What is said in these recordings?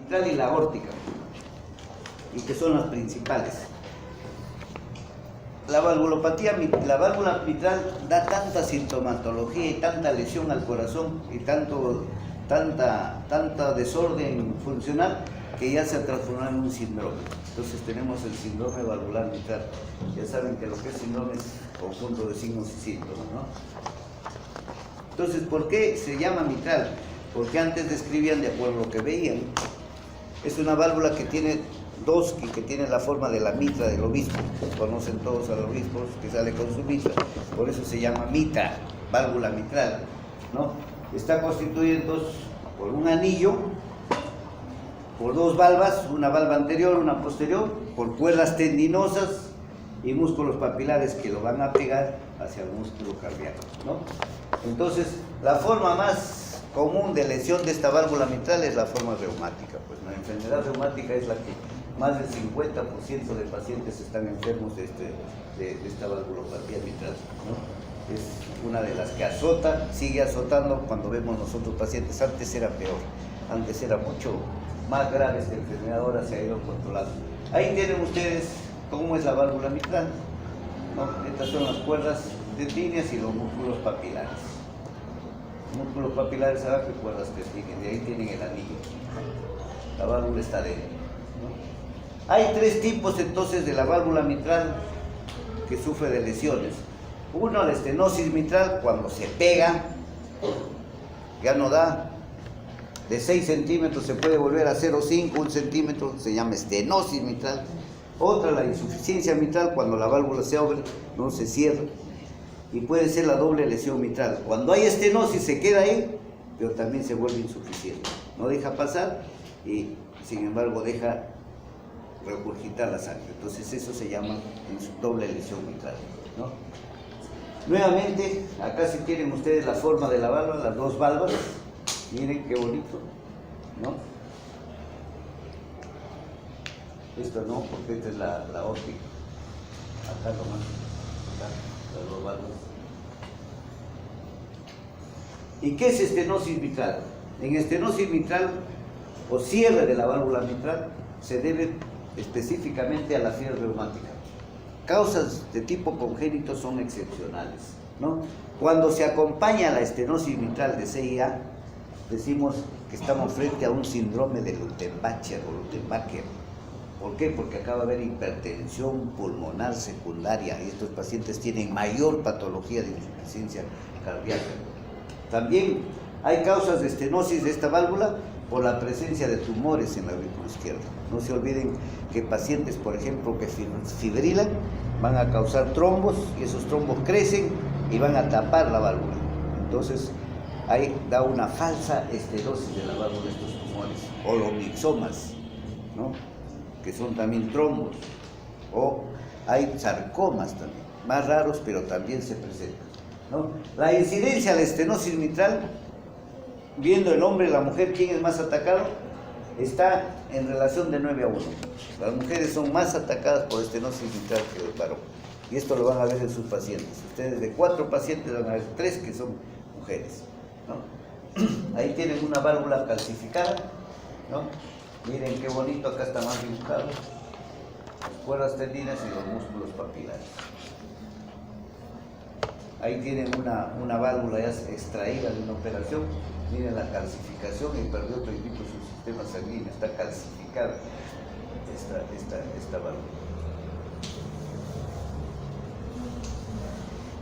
mitral y la aórtica, y que son las principales. La valvulopatía, la válvula mitral da tanta sintomatología y tanta lesión al corazón y tanta desorden funcional que ya se ha transformado en un síndrome. Entonces tenemos el síndrome valvular mitral. Ya saben que lo que es síndrome es conjunto de signos y síntomas, ¿no? Entonces, ¿por qué se llama mitral? Porque antes describían de acuerdo a lo que veían. Es una válvula que tiene dos, que tiene la forma de la mitra del obispo. Conocen todos al obispo que sale con su mitra, por eso se llama mitra, válvula mitral, ¿no? Está constituida entonces por un anillo, por dos valvas, una valva anterior, una posterior, por cuerdas tendinosas y músculos papilares que lo van a pegar hacia el músculo cardíaco, ¿no? Entonces, la forma más común de lesión de esta válvula mitral es la forma reumática. Pues la enfermedad reumática es la que más del 50% de pacientes están enfermos de esta valvulopatía mitral, ¿no? Es una de las que azota, sigue azotando cuando vemos nosotros pacientes. Antes era peor, antes era mucho más grave esta enfermedad, ahora se ha ido controlando. Ahí tienen ustedes cómo es la válvula mitral, ¿no? Estas son las cuerdas tendíneas y los músculos papilares. Músculos papilares abajo y cuerdas tendíneas, de ahí tienen el anillo. La válvula está dentro, ¿no? Hay tres tipos entonces de la válvula mitral que sufre de lesiones. Uno, la estenosis mitral, cuando se pega, ya no da. De 6 centímetros se puede volver a 0,5, 1 centímetro, se llama estenosis mitral. Otra, la insuficiencia mitral, cuando la válvula se abre, no se cierra. Y puede ser la doble lesión mitral. Cuando hay estenosis se queda ahí, pero también se vuelve insuficiente. No deja pasar y, sin embargo, deja regurgitar la sangre. Entonces eso se llama doble lesión mitral, ¿no? Nuevamente, acá si tienen ustedes la forma de la válvula, las dos válvulas. Miren qué bonito, ¿no? Esto no, porque esta es la óptica. Acá nomás, acá, las dos válvulas. ¿Y qué es estenosis mitral? En estenosis mitral, o cierre de la válvula mitral, se debe específicamente a la fiebre reumática. Causas de tipo congénito son excepcionales, ¿no? Cuando se acompaña la estenosis mitral de CIA, decimos que estamos frente a un síndrome de Lutembacher o Lutembacher. ¿Por qué? Porque acaba de haber hipertensión pulmonar secundaria y estos pacientes tienen mayor patología de insuficiencia cardíaca. También hay causas de estenosis de esta válvula por la presencia de tumores en la aurícula izquierda. No se olviden que pacientes, por ejemplo, que fibrilan, van a causar trombos y esos trombos crecen y van a tapar la válvula. Entonces, ahí da una falsa estenosis de la válvula de estos tumores, o los mixomas, ¿no? Que son también trombos, o hay sarcomas también, más raros, pero también se presentan, ¿no? La incidencia de la estenosis mitral, viendo el hombre y la mujer, quién es más atacado, está en relación de 9 a 1. Las mujeres son más atacadas por estenosis mitral que el varón, y esto lo van a ver en sus pacientes. Ustedes de 4 pacientes van a ver 3 que son mujeres, ¿no? Ahí tienen una válvula calcificada, ¿no? Miren qué bonito, acá está más dibujado. Las cuerdas tendinas y los músculos papilares. Ahí tienen una válvula ya extraída de una operación. Miren la calcificación y perdió todo su sistema sanguíneo. Está calcificada esta válvula.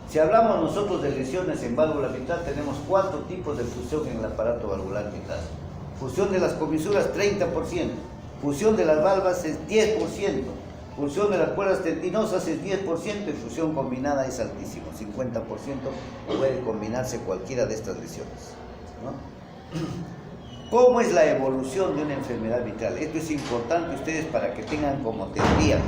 Si hablamos nosotros de lesiones en válvula mitral, tenemos 4 tipos de fusión en el aparato valvular mitral. Fusión de las comisuras, 30%. Fusión de las valvas es 10%. Fusión de las cuerdas tendinosas es 10% y fusión combinada es altísimo, 50%. Puede combinarse cualquiera de estas lesiones, ¿no? ¿Cómo es la evolución de una enfermedad mitral? Esto es importante ustedes para que tengan como teoría.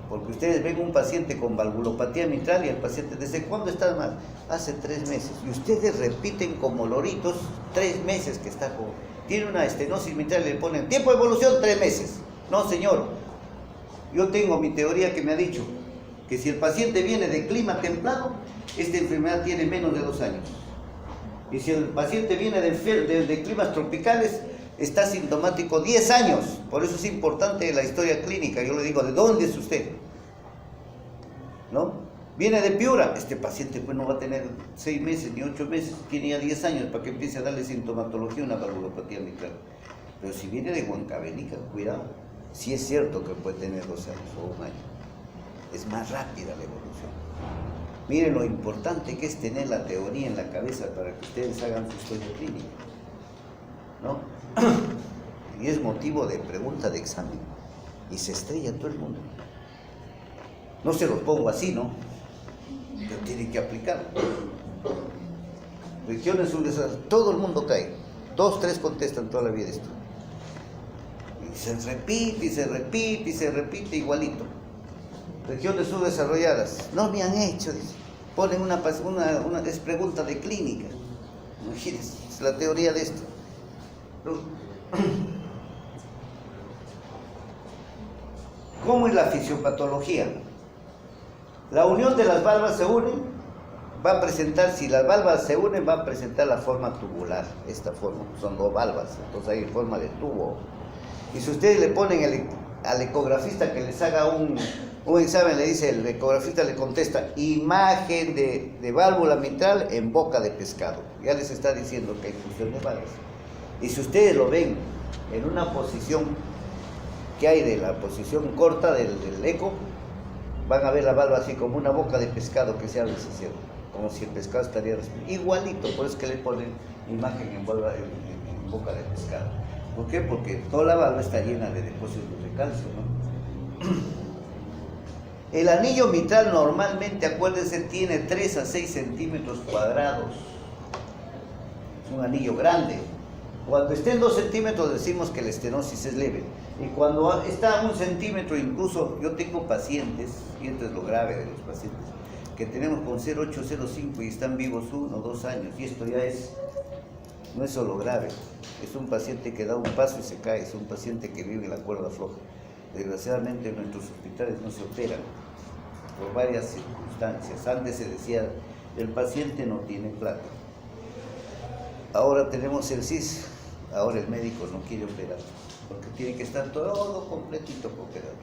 Porque ustedes ven un paciente con valvulopatía mitral y el paciente, ¿desde cuándo está mal? Hace 3 meses. Y ustedes repiten como loritos 3 meses que está con... Tiene una estenosis mitral y le ponen tiempo de evolución 3 meses. No, señor. Yo tengo mi teoría que me ha dicho que si el paciente viene de clima templado, esta enfermedad tiene menos de 2 años. Y si el paciente viene de climas tropicales, está sintomático 10 años. Por eso es importante la historia clínica. Yo le digo, ¿de dónde es usted? ¿No? Viene de Piura. Este paciente pues no va a tener 6 meses ni 8 meses, tiene ya 10 años para que empiece a darle sintomatología a una valvulopatía mitral. Pero si viene de Huancavelica, cuidado. Sí es cierto que puede tener 2 años o 1 año. Es más rápida la evolución. Miren lo importante que es tener la teoría en la cabeza para que ustedes hagan su historia clínica, ¿no? Y es motivo de pregunta de examen. Y se estrella todo el mundo. No se los pongo así, ¿no? Pero tienen que aplicarlo. Regiones subdesarrolladas, todo el mundo cae. 2, 3 contestan toda la vida esto. Y se repite, y se repite, y se repite igualito. Regiones subdesarrolladas, no me han hecho, dice. Ponen es pregunta de clínica. Imagínense, es la teoría de esto. ¿Cómo es la fisiopatología? La unión de las valvas se unen, va a presentar, si las valvas se unen, va a presentar la forma tubular. Esta forma, son 2 valvas, entonces hay forma de tubo. Y si ustedes le ponen al ecografista que les haga un examen, le dice, el ecografista le contesta, imagen de válvula mitral en boca de pescado. Ya les está diciendo que hay fusión de valvas. Y si ustedes lo ven en una posición que hay de la posición corta del eco, van a ver la valva así como una boca de pescado que se abre y se cierra, como si el pescado estaría respirando. Igualito, por eso es que le ponen imagen en boca de pescado. ¿Por qué? Porque toda la valva está llena de depósitos de calcio, ¿no? El anillo mitral normalmente, acuérdense, tiene 3 a 6 centímetros cuadrados. Es un anillo grande. Cuando esté en 2 centímetros decimos que la estenosis es leve. Y cuando está a 1 centímetro, incluso yo tengo pacientes, y esto es lo grave de los pacientes, que tenemos con 0,8, 0,5 y están vivos 1 o 2 años. Y esto ya no es solo grave, es un paciente que da un paso y se cae, es un paciente que vive en la cuerda floja. Desgraciadamente en nuestros hospitales no se operan por varias circunstancias. Antes se decía, el paciente no tiene plata. Ahora tenemos el CIS, ahora el médico no quiere operar, porque tiene que estar todo completito para operar.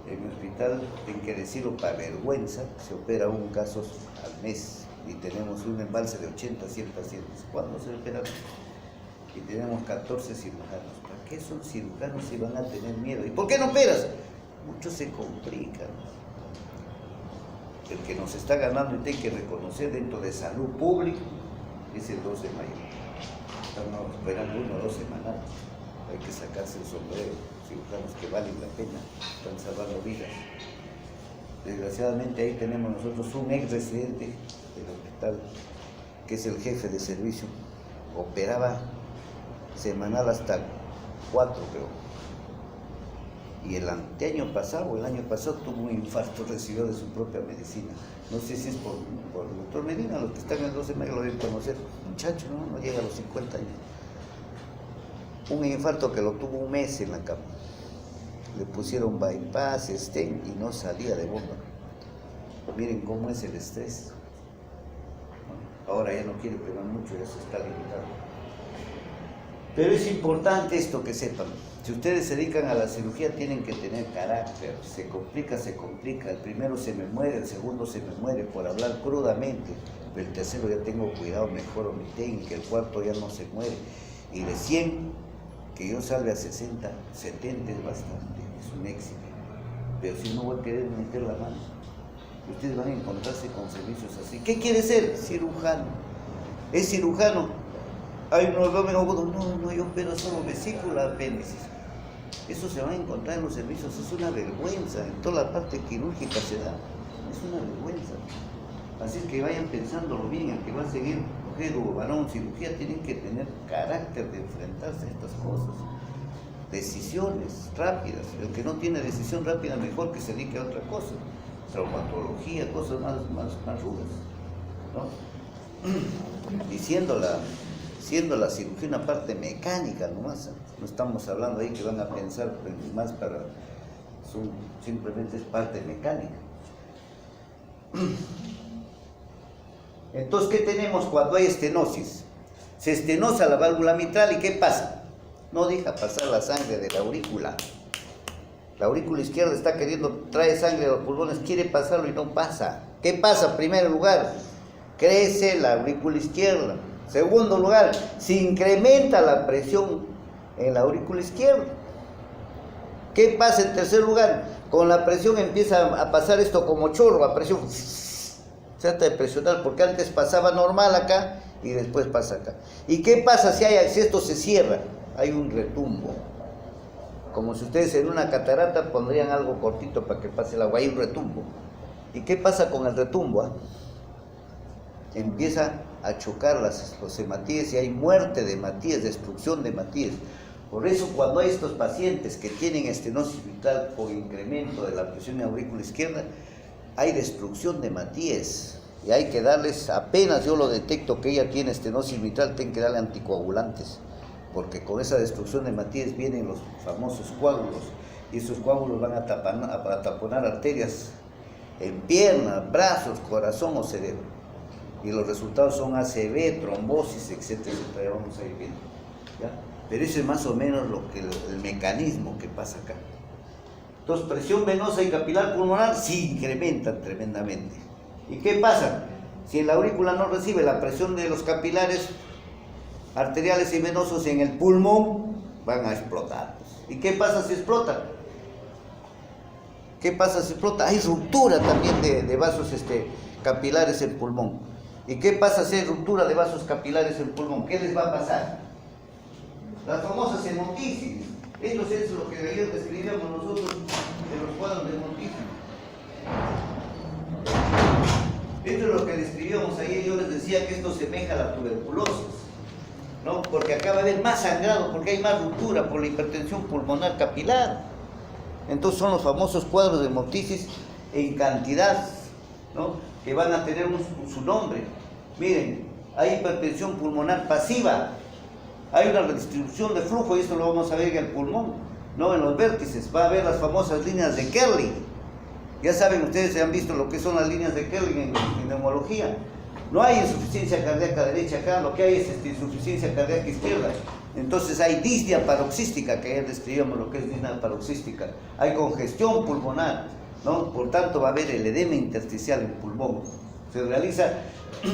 En mi hospital, hay que decirlo para vergüenza, se opera 1 caso al mes y tenemos un embalse de 80, 100 pacientes. ¿Cuándo se operan? Y tenemos 14 cirujanos. ¿Para qué son cirujanos si van a tener miedo? ¿Y por qué no operas? Muchos se complican. El que nos está ganando y tiene que reconocer dentro de salud pública es el 2 de mayo. Estamos esperando 1 o 2 semanas. Hay que sacarse el sombrero. Cirujanos que valen la pena, están salvando vidas. Desgraciadamente ahí tenemos nosotros un ex residente del hospital, que es el jefe de servicio. Operaba semanal hasta 4, creo. Y el año pasado tuvo un infarto, recibió de su propia medicina. No sé si es por el doctor Medina, los que están en el 12 de mayo lo deben conocer. Muchacho, no llega a los 50 años. Un infarto que lo tuvo 1 mes en la cama. Le pusieron bypass, stent y no salía de bomba. Miren cómo es el estrés. Ahora ya no quiere pegar mucho, ya se está limitando. Pero es importante esto que sepan. Si ustedes se dedican a la cirugía tienen que tener carácter. Se complica. El primero se me muere, el segundo se me muere por hablar crudamente. El tercero ya tengo cuidado, mejoro mi técnica. El cuarto ya no se muere. Y de 100, que yo salga a 60, 70 es bastante, es un éxito. Pero si no voy a querer meter la mano, ustedes van a encontrarse con servicios así. ¿Qué quiere ser? Cirujano. ¿Es cirujano? Hay un abdomen agudo. No, yo opero solo vesícula, apéndices. Eso se va a encontrar en los servicios, es una vergüenza. En toda la parte quirúrgica se da, es una vergüenza. Así que vayan pensándolo bien, el que va a seguir mujer o varón cirugía tienen que tener carácter de enfrentarse a estas cosas. Decisiones rápidas. El que no tiene decisión rápida, mejor que se dedique a otra cosa. Traumatología, cosas más rudas, ¿no? Y siendo la cirugía una parte mecánica nomás, no estamos hablando ahí que van a pensar más simplemente es parte mecánica. Entonces, ¿qué tenemos cuando hay estenosis? Se estenosa la válvula mitral y ¿qué pasa? no deja pasar la sangre de la aurícula. La aurícula izquierda está queriendo traer sangre a los pulmones, quiere pasarlo y no pasa. ¿Qué pasa? En primer lugar, crece la aurícula izquierda. Segundo lugar, se incrementa la presión en la aurícula izquierda. ¿Qué pasa en tercer lugar? Con la presión empieza a pasar esto como chorro, a presión. Trata de presionar, porque antes pasaba normal acá y después pasa acá. ¿Y qué pasa si esto se cierra? Hay un retumbo. Como si ustedes en una catarata pondrían algo cortito para que pase el agua, hay un retumbo. ¿Y qué pasa con el retumbo? Empieza a chocar los hematíes y hay muerte de hematíes, destrucción de hematíes. Por eso cuando hay estos pacientes que tienen estenosis mitral con incremento de la presión en la aurícula izquierda, hay destrucción de hematíes y hay que darles, apenas yo lo detecto que ella tiene estenosis mitral, tengo que darle anticoagulantes, porque con esa destrucción de hematíes vienen los famosos coágulos y esos coágulos van a taponar arterias en piernas, brazos, corazón o cerebro. Y los resultados son ACV, trombosis, etcétera, etcétera, vamos a ir viendo, ¿ya? Pero eso es más o menos el mecanismo que pasa acá. Entonces, presión venosa y capilar pulmonar se incrementan tremendamente. ¿Y qué pasa? Si en la aurícula no recibe la presión de los capilares arteriales y venosos en el pulmón, van a explotar. ¿Y qué pasa si explota? ¿Qué pasa si explota? Hay ruptura también de vasos capilares en pulmón. ¿Y qué pasa si hay ruptura de vasos capilares en pulmón? ¿Qué les va a pasar? Las famosas hemoptisis. Esto es lo que ayer describíamos nosotros en los cuadros de hemoptisis. Esto es lo que describíamos ayer. Yo les decía que esto semeja a la tuberculosis, ¿no? Porque acá va a haber más sangrado, porque hay más ruptura por la hipertensión pulmonar capilar. Entonces son los famosos cuadros de hemoptisis en cantidad, ¿no? Que van a tener su nombre. Miren, hay hipertensión pulmonar pasiva, hay una redistribución de flujo, y esto lo vamos a ver en el pulmón, ¿no? En los vértices, va a haber las famosas líneas de Kerlin. Ya saben, ustedes han visto lo que son las líneas de Kerlin en neumología. No hay insuficiencia cardíaca derecha acá, lo que hay es insuficiencia cardíaca izquierda. Entonces hay disnea paroxística, que ayer describíamos lo que es disnea paroxística. Hay congestión pulmonar, ¿no? Por tanto va a haber el edema intersticial en el pulmón. Se realiza,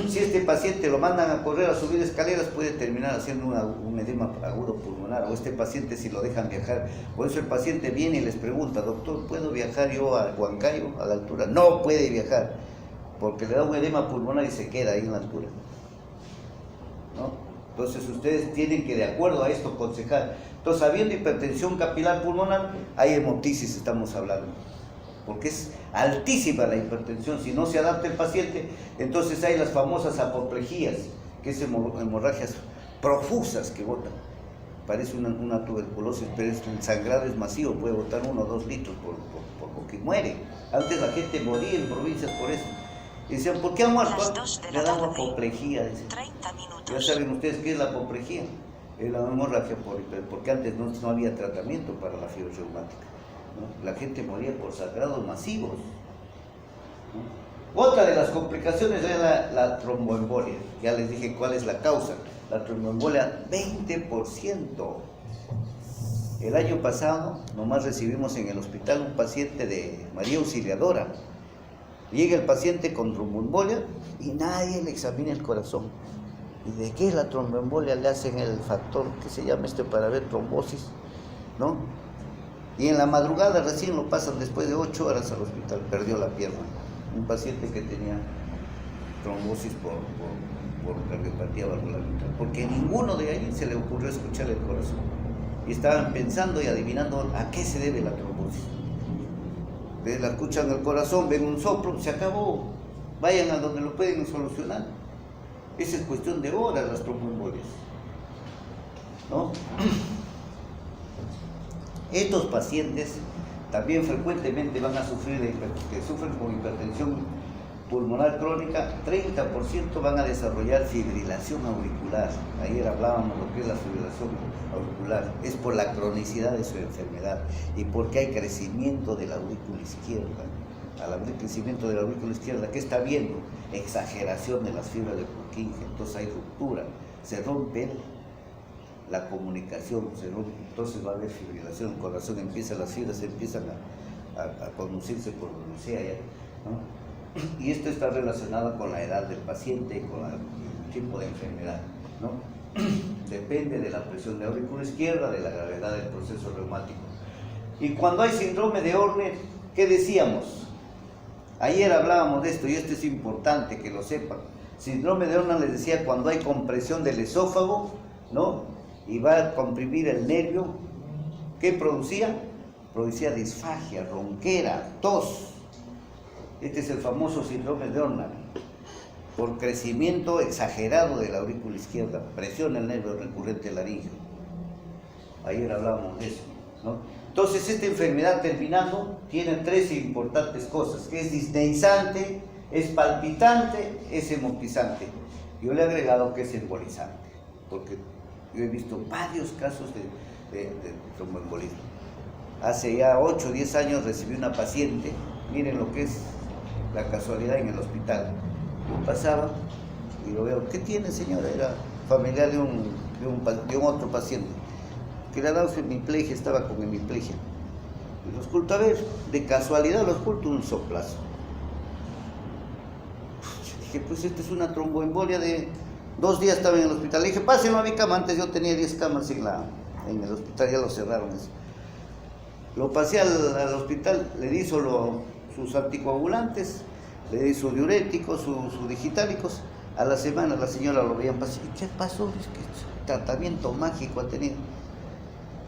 si este paciente lo mandan a correr, a subir escaleras, puede terminar haciendo un edema agudo pulmonar, o este paciente si lo dejan viajar. Por eso el paciente viene y les pregunta: doctor, ¿puedo viajar yo a Huancayo, a la altura? No puede viajar, porque le da un edema pulmonar y se queda ahí en la altura, ¿no? Entonces ustedes tienen que, de acuerdo a esto, aconsejar. Entonces, habiendo hipertensión capilar pulmonar, hay hemoptisis, estamos hablando, porque es altísima la hipertensión. Si no se adapta el paciente, entonces hay las famosas apoplejías, que es hemorragias profusas que botan. Parece una tuberculosis, pero el sangrado es masivo, puede botar 1 o 2 litros porque muere. Antes la gente moría en provincias por eso. Y decían: ¿por qué han muerto? Le dan apoplejía. Ya saben ustedes qué es la apoplejía. Es la hemorragia porque antes no había tratamiento para la fiebre reumática, ¿no? La gente moría por sangrados masivos, ¿no? Otra de las complicaciones es la tromboembolia. Ya les dije cuál es la causa. La tromboembolia, 20%. El año pasado nomás recibimos en el hospital un paciente de María Auxiliadora. Llega el paciente con tromboembolia y nadie le examina el corazón. ¿Y de qué es la tromboembolia? Le hacen el factor que se llama para ver trombosis, ¿no? Y en la madrugada recién lo pasan después de 8 horas al hospital, perdió la pierna. Un paciente que tenía trombosis por cardiopatía valvular mitral, porque ninguno de ahí se le ocurrió escuchar el corazón. Y estaban pensando y adivinando a qué se debe la trombosis. La escuchan el corazón, ven un soplo, se acabó. Vayan a donde lo pueden solucionar. Esa es cuestión de horas, las tromboembolias, ¿no? Estos pacientes también frecuentemente van a sufrir que sufren con hipertensión pulmonar crónica. 30% van a desarrollar fibrilación auricular. Ayer hablábamos lo que es la fibrilación auricular. Es por la cronicidad de su enfermedad y porque hay crecimiento de la aurícula izquierda. Al haber crecimiento de la aurícula izquierda, ¿qué está viendo? Exageración de las fibras de Purkinje. Entonces hay ruptura, se rompe la comunicación, entonces va a haber fibrilación, el corazón empieza, las fibras empiezan a conducirse por donde sea ya, ¿no? Y esto está relacionado con la edad del paciente y con el tipo de enfermedad, ¿no? Depende de la presión de aurícula izquierda, de la gravedad del proceso reumático. Y cuando hay síndrome de Horner, ¿qué decíamos? Ayer hablábamos de esto y esto es importante que lo sepan. Síndrome de Horner les decía cuando hay compresión del esófago, ¿no? Y va a comprimir el nervio. ¿Qué producía? Producía disfagia, ronquera, tos. Este es el famoso síndrome de Horner, por crecimiento exagerado de la aurícula izquierda, presiona el nervio recurrente laríngeo. Ayer hablábamos de eso, ¿no? Entonces esta enfermedad, terminando, tiene tres importantes cosas, que es disneizante, es palpitante, es hemopizante. Yo le he agregado que es embolizante, porque yo he visto varios casos de tromboembolismo. Hace ya 8 o 10 años recibí una paciente, miren lo que es la casualidad en el hospital. Yo pasaba y lo veo, ¿qué tiene, señora? Era familiar de un otro paciente que le ha dado hemiplegia, estaba con hemiplegia. Y los oculto, a ver, de casualidad los oculto un soplazo. Dije, pues esta es una tromboembolia de 2 días estaba en el hospital. Le dije, pásenlo a mi cama, antes yo tenía 10 camas en el hospital, ya lo cerraron eso. Lo pasé al hospital, le di solo sus anticoagulantes, le di su diuréticos, sus digitálicos. A la semana la señora lo veía pasar. ¿Qué pasó? Es que tratamiento mágico ha tenido.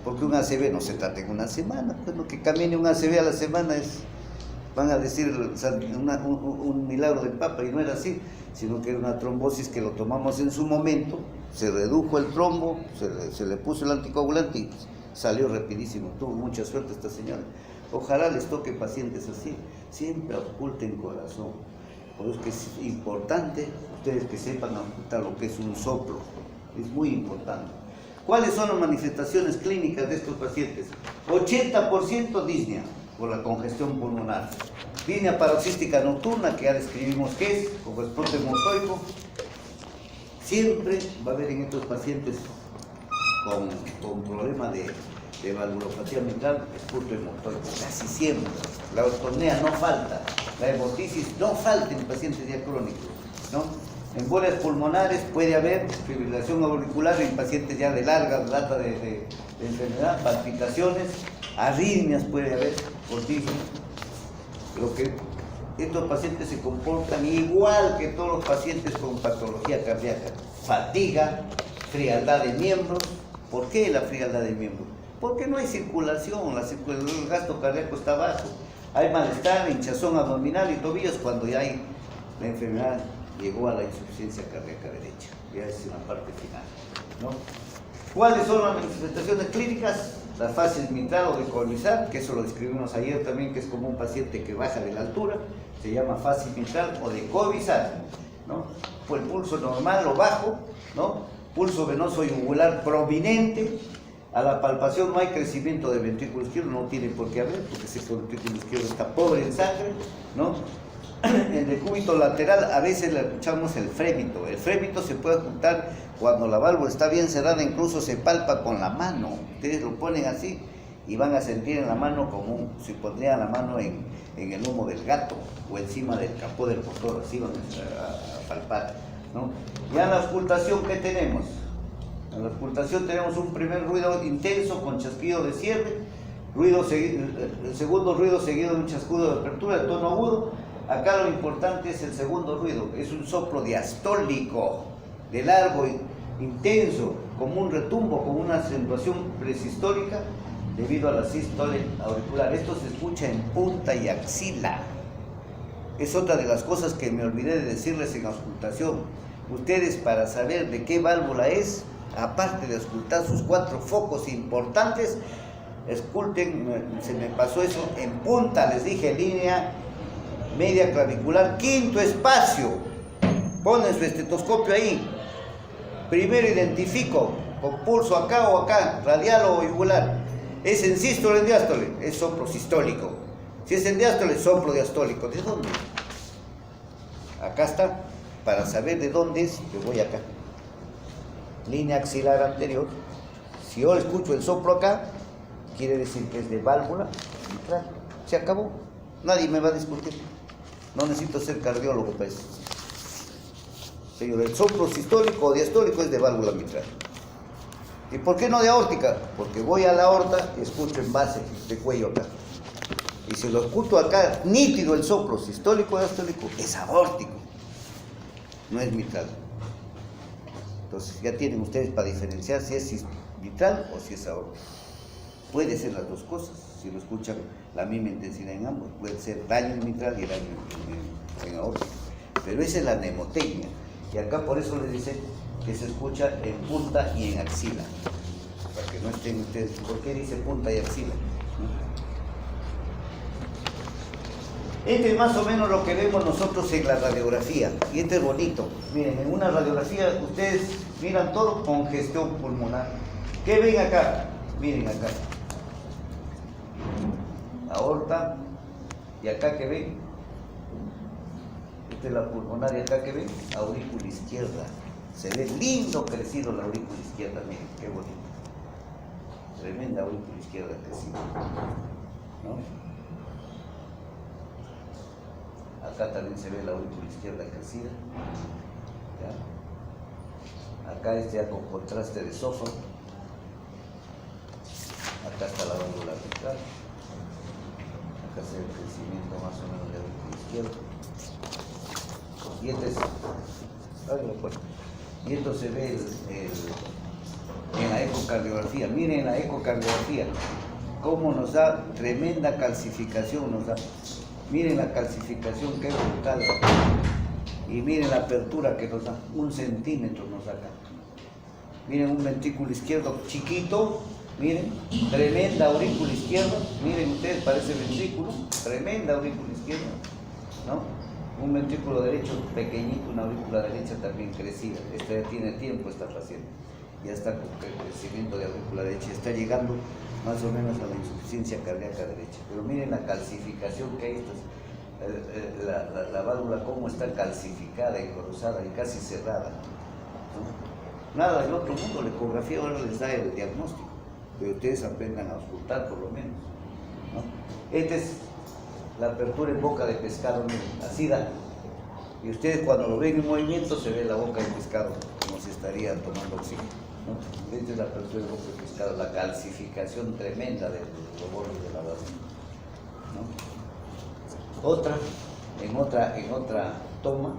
Porque un ACV no se trata en una semana. Pues lo que camine un ACV a la semana van a decir un milagro del Papa, y no era así, sino que era una trombosis que lo tomamos en su momento, se redujo el trombo, se le puso el anticoagulante y salió rapidísimo. Tuvo mucha suerte esta señora. Ojalá les toque pacientes así, siempre oculten corazón. Por eso es que es importante ustedes que sepan ocultar lo que es un soplo, es muy importante. ¿Cuáles son las manifestaciones clínicas de estos pacientes? 80% disnea por la congestión pulmonar, disnea paroxística nocturna, que ya describimos qué es, como el escroto hemotoico. Siempre va a haber en estos pacientes con problema de valvulopatía mitral, escroto hemotoico, casi siempre. La ortopnea no falta, la hemotisis no falta en pacientes ya crónicos, ¿no? Embolias pulmonares, puede haber fibrilación auricular en pacientes ya de larga data de enfermedad, palpitaciones, arritmias puede haber, cortismo. Lo que estos pacientes se comportan igual que todos los pacientes con patología cardíaca, fatiga, frialdad de miembros. ¿Por qué la frialdad de miembros? Porque no hay circulación, el gasto cardíaco está bajo, hay malestar, hinchazón abdominal y tobillos cuando ya hay la enfermedad llegó a la insuficiencia cardíaca derecha, ya es una parte final, ¿no? ¿Cuáles son las manifestaciones clínicas? La facies mitral o de decolonizar, que eso lo describimos ayer también, que es como un paciente que baja de la altura, se llama facies mitral o de covizar, ¿no? Pues el pulso normal o bajo, ¿no? Pulso venoso yugular prominente. A la palpación no hay crecimiento del ventrículo izquierdo, no tiene por qué haber, porque ese ventrículo izquierdo está pobre en sangre, ¿no? En el decúbito lateral a veces le escuchamos el frémito. El frémito se puede ocultar cuando la válvula está bien cerrada, incluso se palpa con la mano. Ustedes lo ponen así y van a sentir en la mano como si pondrían la mano en el lomo del gato o encima del capó del motor, así van a palpar, ¿no? Ya en la auscultación, ¿qué tenemos? En la auscultación tenemos un primer ruido intenso con chasquido de cierre, el segundo ruido seguido de un chasquido de apertura de tono agudo. Acá lo importante es el segundo ruido, es un soplo diastólico, de largo, intenso, como un retumbo, como una acentuación presistólica debido a la sístole auricular. Esto se escucha en punta y axila. Es otra de las cosas que me olvidé de decirles en auscultación. Ustedes, para saber de qué válvula es, aparte de auscultar sus 4 focos importantes, ausculten, se me pasó eso, en punta, les dije, línea media clavicular, quinto espacio. Ponen su estetoscopio ahí. Primero identifico con pulso acá o acá, radial o yugular. ¿Es en sístole o en diástole? Es soplo sistólico. Si es en diástole, soplo diastólico. ¿De dónde? Acá está. Para saber de dónde es, yo voy acá. Línea axilar anterior, Si yo escucho el soplo acá, quiere decir que es de válvula mitral. Se acabó. Nadie me va a discutir. No necesito ser cardiólogo para eso. Señor, el soplo sistólico o diastólico es de válvula mitral. ¿Y por qué no de aórtica? Porque voy a la aorta y escucho en base de cuello acá. Y si lo escucho acá, nítido el soplo sistólico o diastólico, es aórtico. No es mitral. Entonces ya tienen ustedes para diferenciar si es mitral o si es aórtico. Puede ser las dos cosas, si lo escuchan la misma intensidad en ambos. Puede ser daño en mitral y daño en aórtico. Pero esa es la mnemotecnia. Y acá por eso les dicen que se escucha en punta y en axila. Para que no estén ustedes, ¿por qué dice punta y axila? Este es más o menos lo que vemos nosotros en la radiografía. Y este es bonito. Miren, en una radiografía ustedes miran todo congestión pulmonar. ¿Qué ven acá? Miren acá. Aorta. ¿Y acá qué ven? Esta es la pulmonar y acá que ven, aurícula izquierda. Se ve lindo crecido la aurícula izquierda, miren, qué bonito. Tremenda aurícula izquierda crecida. ¿No? Acá también se ve la aurícula izquierda crecida. ¿Ya? Acá es ya con contraste de esófago. Acá está la válvula mitral. Acá se ve el crecimiento más o menos de la aurícula izquierda. Y esto se ve en la ecocardiografía. Miren la ecocardiografía, cómo nos da tremenda calcificación, nos da. Miren la calcificación que es brutal. Y miren la apertura que nos da, 1 centímetro nos da acá. Miren un ventrículo izquierdo chiquito, miren, tremenda aurícula izquierda. Miren ustedes, parece ventrículo, tremenda aurícula izquierda, ¿no? Un ventrículo derecho pequeñito, una aurícula derecha también crecida. Esta ya tiene tiempo, esta paciente. Ya está con el crecimiento de aurícula derecha. Está llegando más o menos a la insuficiencia cardíaca derecha. Pero miren la calcificación que hay. La válvula cómo está calcificada, engrosada y casi cerrada, ¿no? Nada del otro mundo. La ecografía ahora les da el diagnóstico. Pero ustedes aprendan a auscultar por lo menos, ¿no? Esta es la apertura en boca de pescado, miren, así da. Y ustedes cuando lo ven en movimiento se ve la boca de pescado, como si estaría tomando oxígeno, ¿no? Esta es la apertura de boca de pescado, la calcificación tremenda de los bordes de la válvula, ¿no? En otra toma,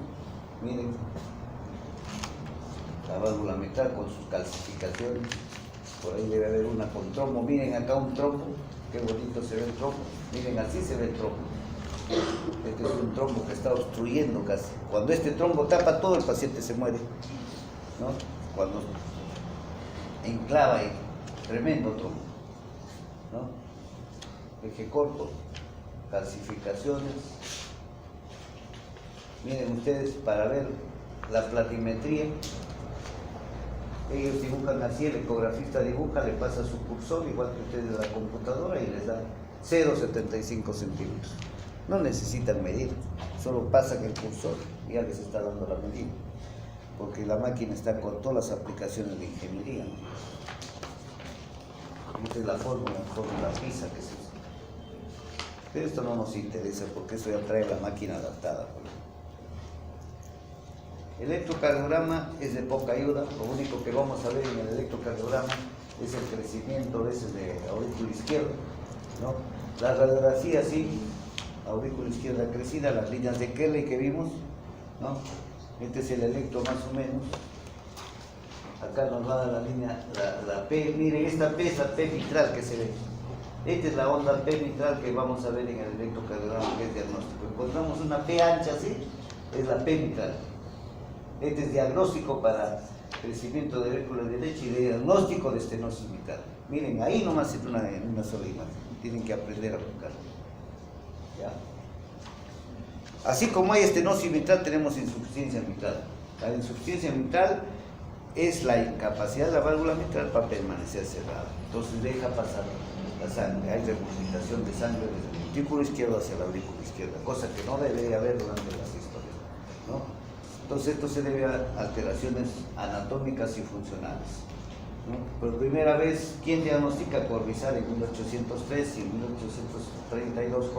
miren, la válvula mitral con sus calcificaciones. Por ahí debe haber una con trombo. Miren acá un trombo. Qué bonito se ve el trombo. Miren, así se ve el trombo. Este es un trombo que está obstruyendo casi. Cuando este trombo tapa todo, el paciente se muere, ¿no? Cuando enclava ahí, tremendo trombo, ¿no? Eje corto, calcificaciones. Miren ustedes, para ver la platimetría, ellos dibujan así, el ecografista dibuja, le pasa su cursor, igual que ustedes de la computadora, y les da 0,75 centímetros. No necesitan medir, solo pasan el cursor y ya les está dando la medida, porque la máquina está con todas las aplicaciones de ingeniería, ¿no? Esta es la fórmula PISA que se usa. Pero esto no nos interesa porque eso ya trae la máquina adaptada. El electrocardiograma es de poca ayuda. Lo único que vamos a ver en el electrocardiograma es el crecimiento ese de aurícula izquierda, ¿no? La radiografía sí, aurícula izquierda crecida, las líneas de Kelly que vimos, ¿no? Este es el electro más o menos. Acá nos va a dar la línea, la P. Miren, esta P es la P mitral que se ve. Esta es la onda P mitral que vamos a ver en el electrocardiograma, que es diagnóstico. Encontramos una P ancha así, es la P mitral. Este es diagnóstico para crecimiento de aurícula derecha y diagnóstico de estenosis mitral. Miren, ahí nomás es una sola imagen. Tienen que aprender a buscar. ¿Ya? Así como hay estenosis mitral, tenemos insuficiencia mitral. La insuficiencia mitral es la incapacidad de la válvula mitral para permanecer cerrada. Entonces deja pasar la sangre. Hay regurgitación de sangre desde el ventrículo izquierdo hacia la aurícula izquierda, cosa que no debería haber durante la sístole, ¿no? Entonces esto se debe a alteraciones anatómicas y funcionales. ¿no? Por primera vez, ¿quién diagnostica Corvisart en 1803 y en 1832?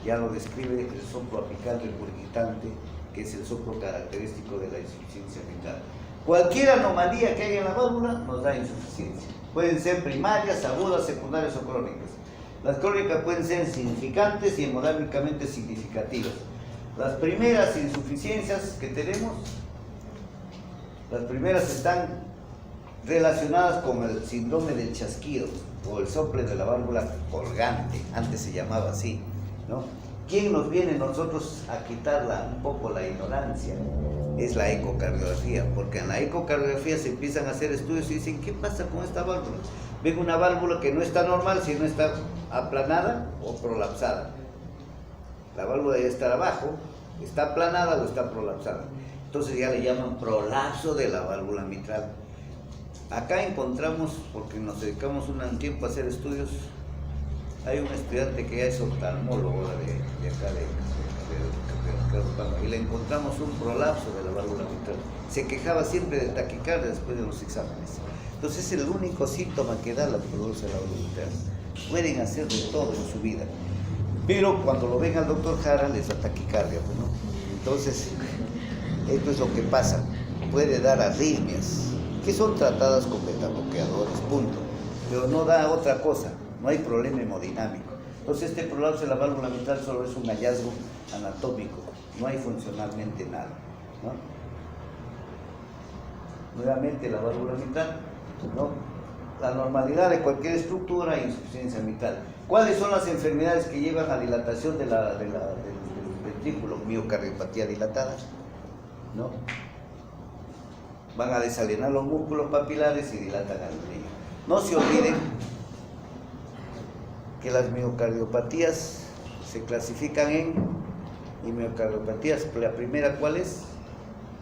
Ya lo describe el soplo apical regurgitante, que es el soplo característico de la insuficiencia mitral. Cualquier anomalía que haya en la válvula nos da insuficiencia. Pueden ser primarias, agudas, secundarias o crónicas. Las crónicas pueden ser significantes y hemodinámicamente significativas. Las primeras insuficiencias que tenemos, las primeras están relacionadas con el síndrome del chasquido o el sople de la válvula colgante, antes se llamaba así, ¿no? ¿Quién nos viene nosotros a quitar un poco la ignorancia? Es la ecocardiografía, porque en la ecocardiografía se empiezan a hacer estudios y dicen, ¿qué pasa con esta válvula? Ven una válvula que no está normal, si no está aplanada o prolapsada. La válvula debe estar abajo, está aplanada o está prolapsada. Entonces ya le llaman prolapso de la válvula mitral. Acá encontramos, porque nos dedicamos un tiempo a hacer estudios, hay un estudiante que ya es oftalmólogo de acá de y le encontramos un prolapso de la válvula mitral. Se quejaba siempre de taquicardia después de los exámenes. Entonces es el único síntoma que da la prolapso de la válvula mitral. Pueden hacer de todo en su vida, pero cuando lo ven al doctor Jara les da taquicardia, ¿no? Entonces, esto es lo que pasa. Puede dar arritmias, que son tratadas con betabloqueadores, punto. Pero no da otra cosa, no hay problema hemodinámico. Entonces este prolapso de la válvula mitral solo es un hallazgo anatómico, no hay funcionalmente nada, ¿no? Nuevamente la válvula mitral, ¿no? La normalidad de cualquier estructura e insuficiencia mitral. ¿Cuáles son las enfermedades que llevan a dilatación del ventrículo? Miocardiopatía dilatada, ¿no? Van a desalinear los músculos papilares y dilatan al niño. No se olviden que las miocardiopatías se clasifican en miocardiopatías. La primera, ¿cuál es?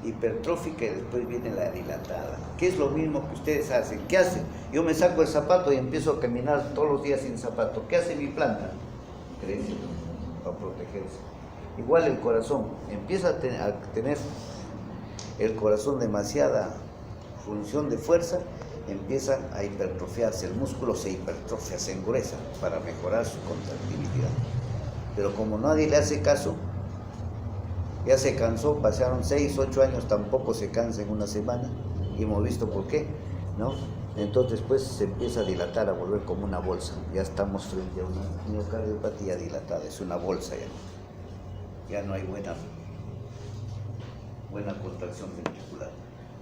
Hipertrófica, y después viene la dilatada, que es lo mismo que ustedes hacen. ¿Qué hacen? Yo me saco el zapato y empiezo a caminar todos los días sin zapato. ¿Qué hace mi planta? Crece para protegerse. Igual el corazón, empieza a tener el corazón demasiada función de fuerza, empieza a hipertrofiarse, el músculo se hipertrofia, se engruesa para mejorar su contractilidad. Pero como nadie le hace caso, ya se cansó, pasaron 6, 8 años, tampoco se cansa en una semana, y hemos visto por qué, ¿no? Entonces pues se empieza a dilatar, a volver como una bolsa. Ya estamos frente a una miocardiopatía dilatada, es una bolsa ya no hay buena contracción ventricular.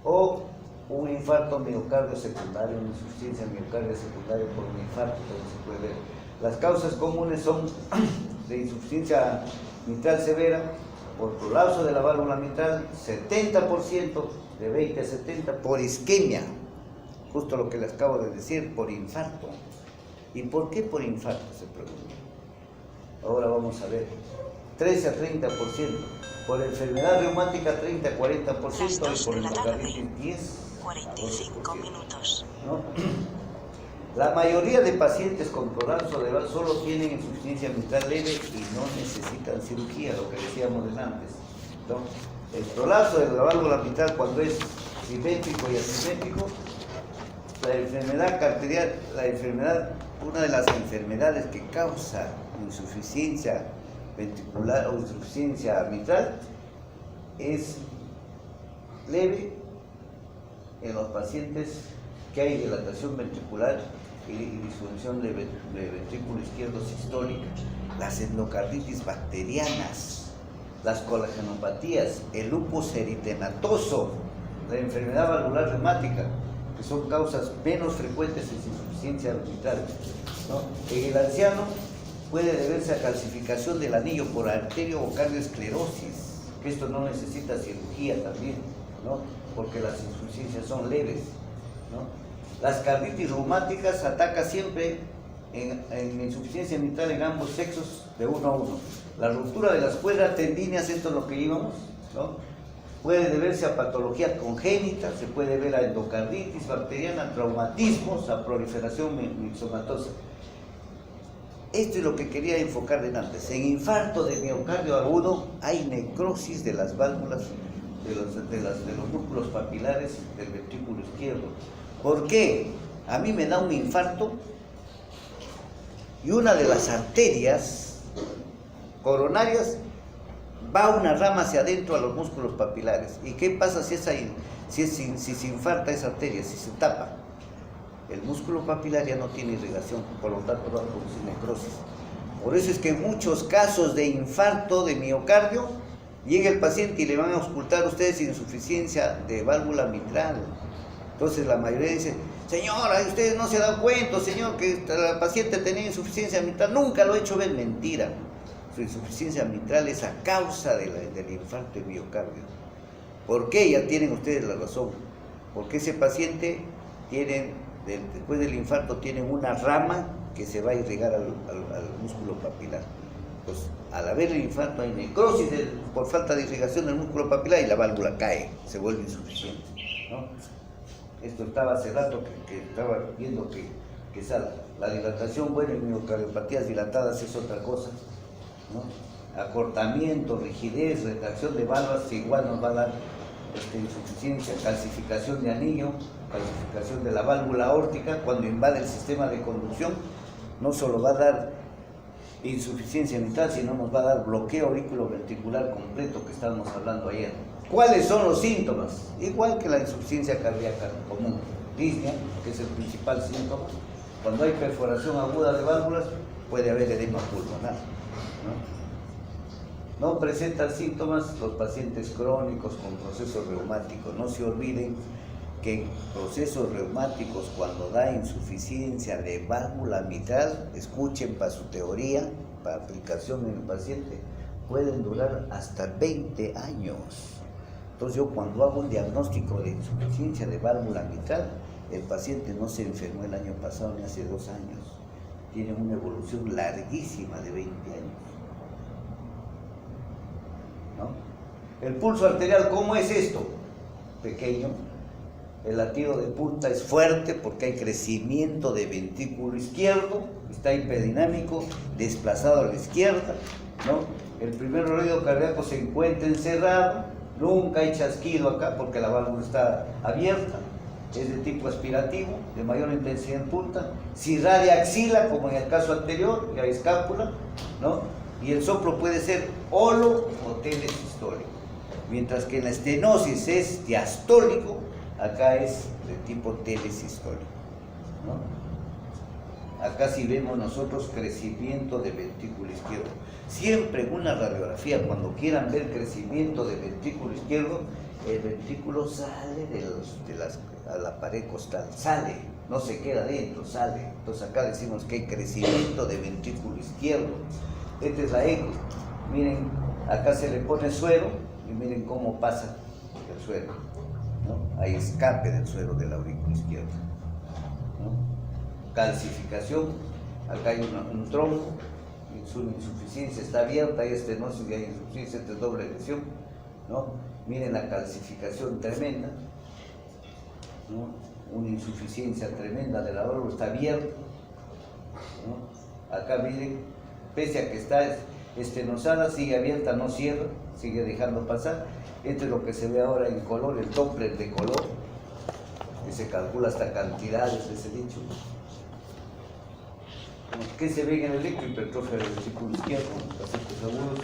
O un infarto miocardio secundario, una insuficiencia miocardio secundaria por un infarto, como se puede ver. Las causas comunes son de insuficiencia mitral severa, por prolapso de la válvula mitral, 70%, de 20 a 70, por isquemia, justo lo que les acabo de decir, por infarto. ¿Y por qué por infarto? Se pregunta. Ahora vamos a ver, 13 a 30%, por enfermedad reumática 30 a 40% y por endocarditis 10 a 45 minutos. ¿No? La mayoría de pacientes con prolapso de válvula solo tienen insuficiencia mitral leve y no necesitan cirugía, lo que decíamos antes, ¿no? El prolapso de la válvula mitral, cuando es simétrico y asimétrico, una de las enfermedades que causa insuficiencia ventricular o insuficiencia mitral es leve en los pacientes que hay dilatación ventricular y disfunción de ventrículo izquierdo sistólica, las endocarditis bacterianas, las colagenopatías, el lupus eritematoso, la enfermedad valvular reumática, que son causas menos frecuentes de insuficiencia mitral, ¿no? En el anciano puede deberse a calcificación del anillo por arterio o cardioesclerosis, que esto no necesita cirugía también, ¿no? Porque las insuficiencias son leves, ¿no? Las carditis reumáticas atacan siempre en insuficiencia mitral en ambos sexos de 1 a 1. La ruptura de las cuerdas tendíneas, esto es lo que íbamos, ¿no? Puede deberse a patología congénita, se puede ver a endocarditis bacteriana, traumatismos, a proliferación mixomatosa. Esto es lo que quería enfocar de antes. En infarto de miocardio agudo hay necrosis de las válvulas, de los músculos papilares del ventrículo izquierdo. ¿Por qué? A mí me da un infarto y una de las arterias coronarias va una rama hacia adentro a los músculos papilares. ¿Y qué pasa si se infarta esa arteria, si se tapa? El músculo papilar ya no tiene irrigación, por lo tanto va a producir necrosis. Por eso es que en muchos casos de infarto de miocardio, llega el paciente y le van a auscultar a ustedes insuficiencia de válvula mitral. Entonces la mayoría dice, señora, ustedes no se dan cuenta, señor, que la paciente tenía insuficiencia mitral. Nunca lo he hecho ver, mentira. Su insuficiencia mitral es a causa del infarto de miocardio. ¿Por qué? Ya tienen ustedes la razón. Porque ese paciente después del infarto tiene una rama que se va a irrigar al músculo papilar. Pues al haber el infarto hay necrosis por falta de irrigación del músculo papilar y la válvula cae, se vuelve insuficiente, ¿no? Esto estaba hace rato que estaba viendo que sale. La dilatación, bueno, en miocardiopatías dilatadas es otra cosa, ¿no? Acortamiento, rigidez, retracción de válvulas, igual nos va a dar insuficiencia, calcificación de anillo, calcificación de la válvula aórtica. Cuando invade el sistema de conducción, no solo va a dar insuficiencia mitral, sino nos va a dar bloqueo auriculoventricular completo que estábamos hablando ayer. ¿Cuáles son los síntomas? Igual que la insuficiencia cardíaca común, disnea, que es el principal síntoma. Cuando hay perforación aguda de válvulas, puede haber edema pulmonar, ¿no? No presentan síntomas los pacientes crónicos con procesos reumáticos. No se olviden que en procesos reumáticos, cuando da insuficiencia de válvula mitral, escuchen para su teoría, para aplicación en el paciente, pueden durar hasta 20 años. Entonces yo cuando hago un diagnóstico de insuficiencia de válvula mitral, el paciente no se enfermó el año pasado ni hace 2 años. Tiene una evolución larguísima de 20 años, ¿no? El pulso arterial, ¿cómo es esto? Pequeño. El latido de punta es fuerte porque hay crecimiento de ventrículo izquierdo, está hipodinámico, desplazado a la izquierda, ¿no? El primer ruido cardíaco se encuentra encerrado, nunca hay chasquido acá porque la válvula está abierta, es de tipo aspirativo, de mayor intensidad en punta. Si radia axila, como en el caso anterior, y hay escápula, ¿no? Y el soplo puede ser holo o telesistólico, mientras que en la estenosis es diastólico. Acá es de tipo telesistólico, ¿no? Acá sí vemos nosotros crecimiento de ventrículo izquierdo. Siempre en una radiografía, cuando quieran ver crecimiento de ventrículo izquierdo, el ventrículo sale a la pared costal, sale, no se queda dentro, sale. Entonces acá decimos que hay crecimiento de ventrículo izquierdo. Esta es la eco. Miren, acá se le pone suero y miren cómo pasa el suero, ¿no? Hay escape del suero de la aurícula izquierda, ¿no? Calcificación, acá hay un trombo, su insuficiencia está abierta, hay estenosis y hay insuficiencia, esta es doble lesión, ¿no? Miren la calcificación tremenda, ¿no? Una insuficiencia tremenda de la válvula, está abierta, ¿no? Acá miren, pese a que está estenosada, sigue abierta, no cierra, sigue dejando pasar. Esto es lo que se ve ahora en color, el Doppler de color, que se calcula hasta cantidades de ese dicho. ¿Qué se ve en el electrohipertrofia del ventrículo izquierdo? Pacientes agudos.